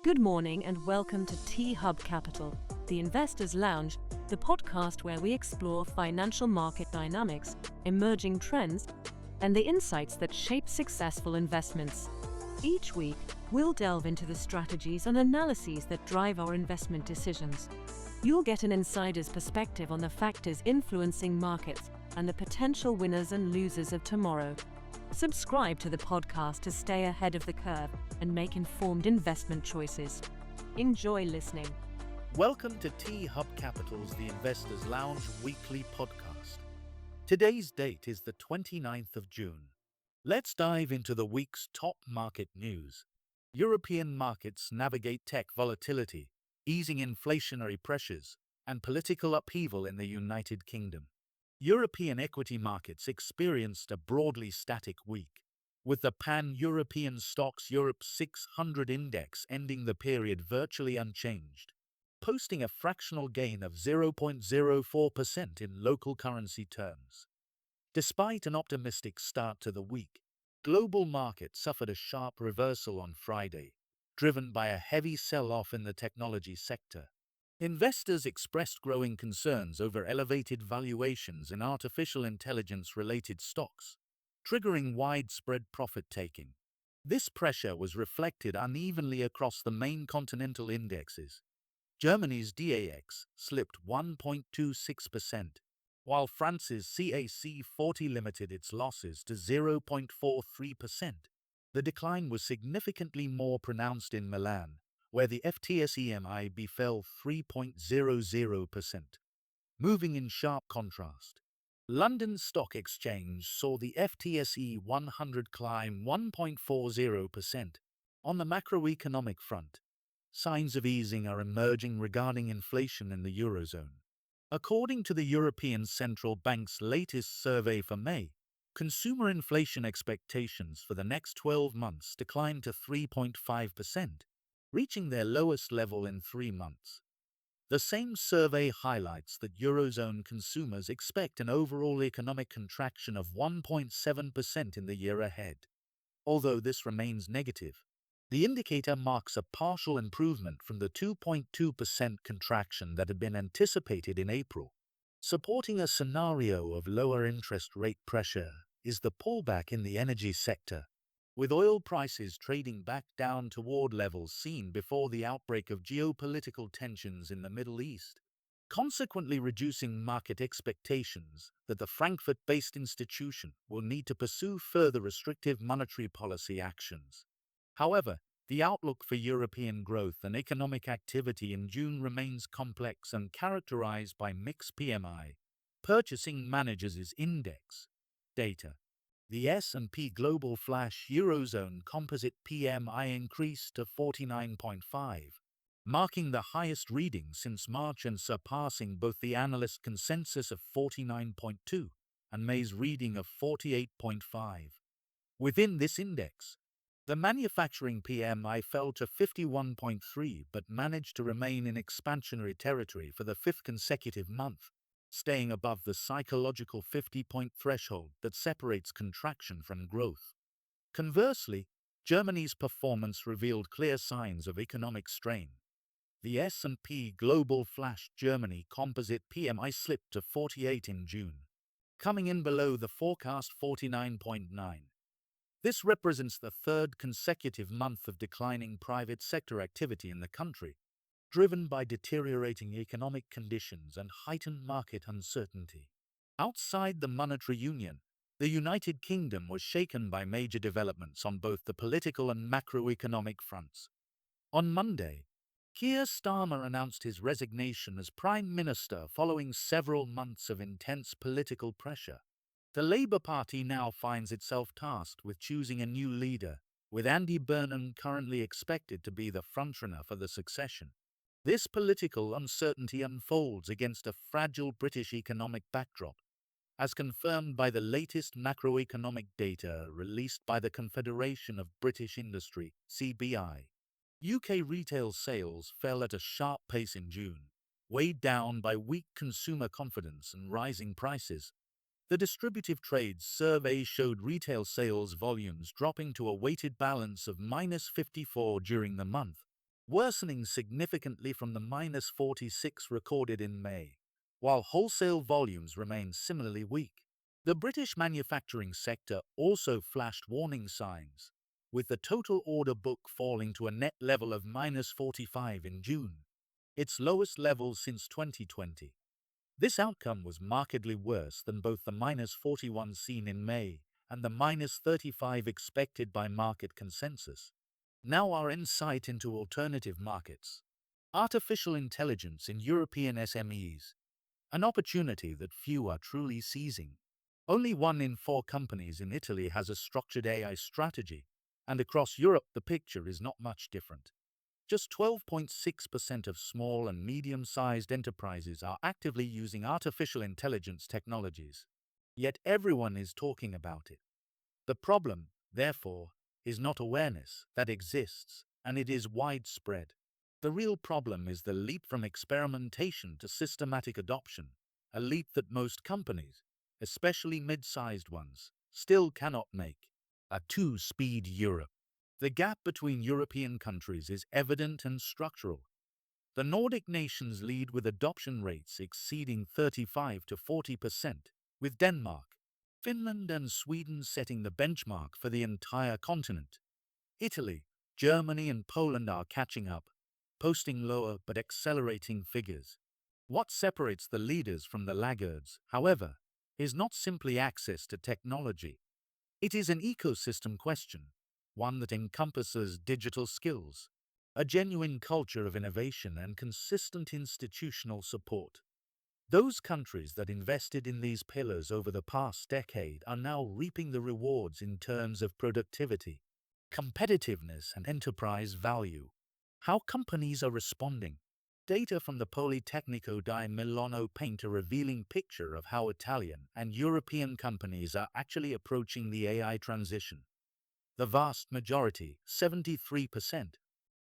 Good morning and welcome to T-Hub Capital, the Investors Lounge, the podcast where we explore financial market dynamics, emerging trends, and the insights that shape successful investments. Each week, we'll delve into the strategies and analyses that drive our investment decisions. You'll get an insider's perspective on the factors influencing markets and the potential winners and losers of tomorrow. Subscribe to the podcast to stay ahead of the curve and make informed investment choices. Enjoy listening. Welcome to T-Hub Capital's The Investors Lounge weekly podcast. Today's date is the 29th of June. Let's dive into the week's top market news. European markets navigate tech volatility, easing inflationary pressures, and political upheaval in the United Kingdom. European equity markets experienced a broadly static week, with the Pan-European Stocks Europe 600 index ending the period virtually unchanged, posting a fractional gain of 0.04% in local currency terms. Despite an optimistic start to the week, global markets suffered a sharp reversal on Friday, driven by a heavy sell-off in the technology sector. Investors expressed growing concerns over elevated valuations in artificial intelligence-related stocks, triggering widespread profit-taking. This pressure was reflected unevenly across the main continental indexes. Germany's DAX slipped 1.26%, while France's CAC 40 limited its losses to 0.43%. The decline was significantly more pronounced in Milan, where the FTSE MIB fell 3.00%. Moving in sharp contrast, London Stock Exchange saw the FTSE 100 climb 1.40%. On the macroeconomic front, signs of easing are emerging regarding inflation in the Eurozone. According to the European Central Bank's latest survey for May, consumer inflation expectations for the next 12 months declined to 3.5%. Reaching their lowest level in 3 months. The same survey highlights that Eurozone consumers expect an overall economic contraction of 1.7% in the year ahead. Although this remains negative, the indicator marks a partial improvement from the 2.2% contraction that had been anticipated in April. Supporting a scenario of lower interest rate pressure is the pullback in the energy sector, with oil prices trading back down toward levels seen before the outbreak of geopolitical tensions in the Middle East, consequently reducing market expectations that the Frankfurt-based institution will need to pursue further restrictive monetary policy actions. However, the outlook for European growth and economic activity in June remains complex and characterized by mixed PMI, Purchasing Managers' Index, data. The S&P Global Flash Eurozone Composite PMI increased to 49.5, marking the highest reading since March and surpassing both the analyst consensus of 49.2 and May's reading of 48.5. Within this index, the manufacturing PMI fell to 51.3 but managed to remain in expansionary territory for the 5th consecutive month, staying above the psychological 50-point threshold that separates contraction from growth. Conversely, Germany's performance revealed clear signs of economic strain. The S&P Global Flash Germany Composite PMI slipped to 48 in June, coming in below the forecast 49.9. This represents the 3rd consecutive month of declining private sector activity in the country, driven by deteriorating economic conditions and heightened market uncertainty. Outside the monetary union, the United Kingdom was shaken by major developments on both the political and macroeconomic fronts. On Monday, Keir Starmer announced his resignation as Prime Minister following several months of intense political pressure. The Labour Party now finds itself tasked with choosing a new leader, with Andy Burnham currently expected to be the frontrunner for the succession. This political uncertainty unfolds against a fragile British economic backdrop, as confirmed by the latest macroeconomic data released by the Confederation of British Industry, CBI. UK retail sales fell at a sharp pace in June, weighed down by weak consumer confidence and rising prices. The Distributive Trades survey showed retail sales volumes dropping to a weighted balance of -54 during the month, worsening significantly from the -46 recorded in May, while wholesale volumes remain similarly weak. The British manufacturing sector also flashed warning signs, with the total order book falling to a net level of -45 in June, its lowest level since 2020. This outcome was markedly worse than both the -41 seen in May and the -35 expected by market consensus. Now our insight into alternative markets. Artificial intelligence in European SMEs, an opportunity that few are truly seizing. Only 1 in 4 companies in Italy has a structured AI strategy, and across Europe the picture is not much different. Just 12.6% of small and medium-sized enterprises are actively using artificial intelligence technologies. Yet everyone is talking about it. The problem, therefore, is not awareness that exists, and it is widespread. The real problem is the leap from experimentation to systematic adoption, a leap that most companies, especially mid-sized ones, still cannot make. A two-speed Europe. The gap between European countries is evident and structural. The Nordic nations lead with adoption rates exceeding 35 to 40%, with Denmark, Finland and Sweden setting the benchmark for the entire continent. Italy, Germany and Poland are catching up, posting lower but accelerating figures. What separates the leaders from the laggards, however, is not simply access to technology. It is an ecosystem question, one that encompasses digital skills, a genuine culture of innovation and consistent institutional support. Those countries that invested in these pillars over the past decade are now reaping the rewards in terms of productivity, competitiveness and enterprise value. How companies are responding. Data from the Politecnico di Milano paint a revealing picture of how Italian and European companies are actually approaching the AI transition. The vast majority, 73%,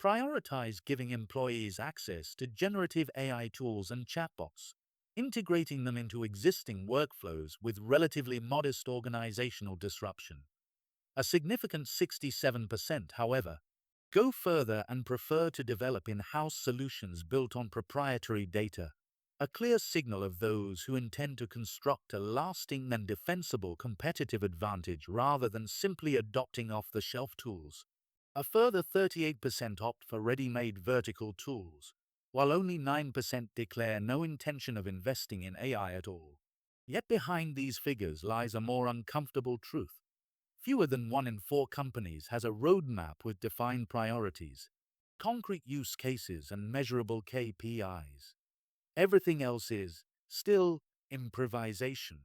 prioritize giving employees access to generative AI tools and chatbots, integrating them into existing workflows with relatively modest organizational disruption. A significant 67%, however, go further and prefer to develop in-house solutions built on proprietary data, a clear signal of those who intend to construct a lasting and defensible competitive advantage rather than simply adopting off-the-shelf tools. A further 38% opt for ready-made vertical tools, while only 9% declare no intention of investing in AI at all. Yet behind these figures lies a more uncomfortable truth. Fewer than 1 in 4 companies has a roadmap with defined priorities, concrete use cases and measurable KPIs. Everything else is, still, improvisation.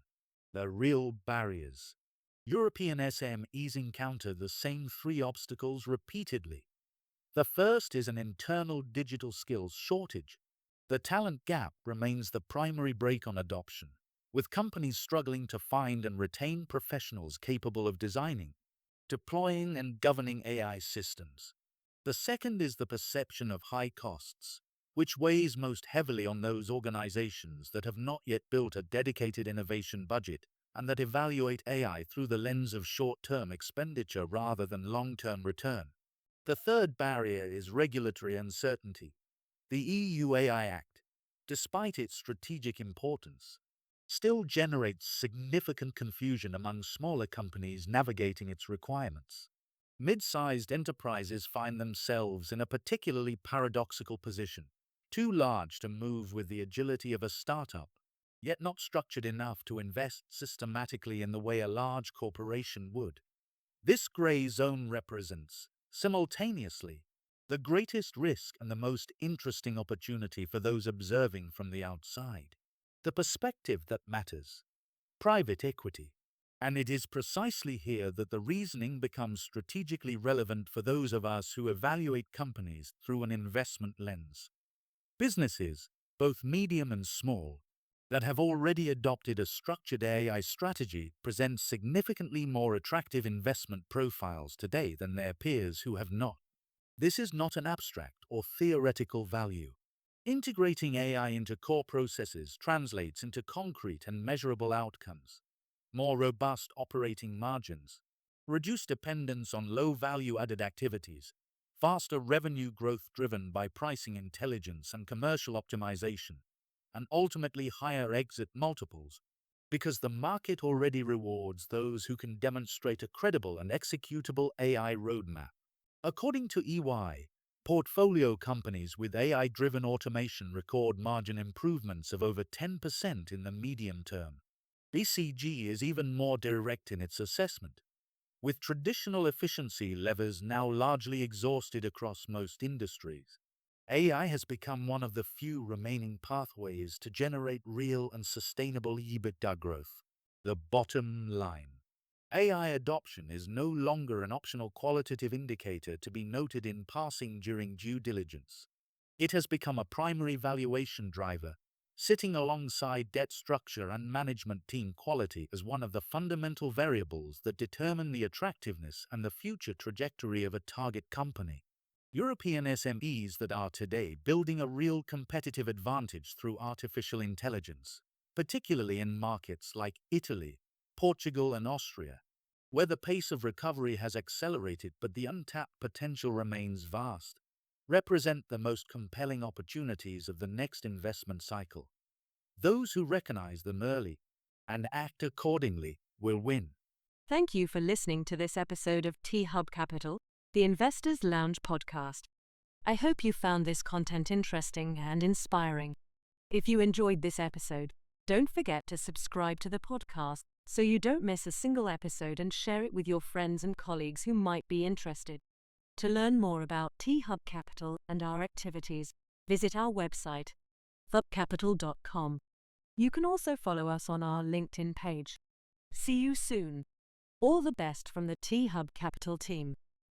The real barriers. European SMEs encounter the same 3 obstacles repeatedly. The first is an internal digital skills shortage. The talent gap remains the primary brake on adoption, with companies struggling to find and retain professionals capable of designing, deploying and governing AI systems. The second is the perception of high costs, which weighs most heavily on those organizations that have not yet built a dedicated innovation budget and that evaluate AI through the lens of short-term expenditure rather than long-term return. The third barrier is regulatory uncertainty. The EU AI Act, despite its strategic importance, still generates significant confusion among smaller companies navigating its requirements. Mid-sized enterprises find themselves in a particularly paradoxical position, too large to move with the agility of a startup, yet not structured enough to invest systematically in the way a large corporation would. This gray zone represents, simultaneously, the greatest risk and the most interesting opportunity for those observing from the outside. The perspective that matters. Private equity. And it is precisely here that the reasoning becomes strategically relevant for those of us who evaluate companies through an investment lens. Businesses, both medium and small, that have already adopted a structured AI strategy present significantly more attractive investment profiles today than their peers who have not. This is not an abstract or theoretical value. Integrating AI into core processes translates into concrete and measurable outcomes. More robust operating margins, reduced dependence on low value-added activities, faster revenue growth driven by pricing intelligence and commercial optimization, and ultimately higher exit multiples, because the market already rewards those who can demonstrate a credible and executable AI roadmap. According to EY, portfolio companies with AI-driven automation record margin improvements of over 10% in the medium term. BCG is even more direct in its assessment. With traditional efficiency levers now largely exhausted across most industries, AI has become one of the few remaining pathways to generate real and sustainable EBITDA growth. The bottom line: AI adoption is no longer an optional qualitative indicator to be noted in passing during due diligence. It has become a primary valuation driver, sitting alongside debt structure and management team quality as one of the fundamental variables that determine the attractiveness and the future trajectory of a target company. European SMEs that are today building a real competitive advantage through artificial intelligence, particularly in markets like Italy, Portugal, and Austria, where the pace of recovery has accelerated but the untapped potential remains vast, represent the most compelling opportunities of the next investment cycle. Those who recognize them early and act accordingly will win. Thank you for listening to this episode of T Hub Capital, the Investors Lounge podcast. I hope you found this content interesting and inspiring. If you enjoyed this episode, don't forget to subscribe to the podcast so you don't miss a single episode, and share it with your friends and colleagues who might be interested. To learn more about T Hub Capital and our activities, visit our website, hubcapital.com. You can also follow us on our LinkedIn page. See you soon. All the best from the T Hub Capital team.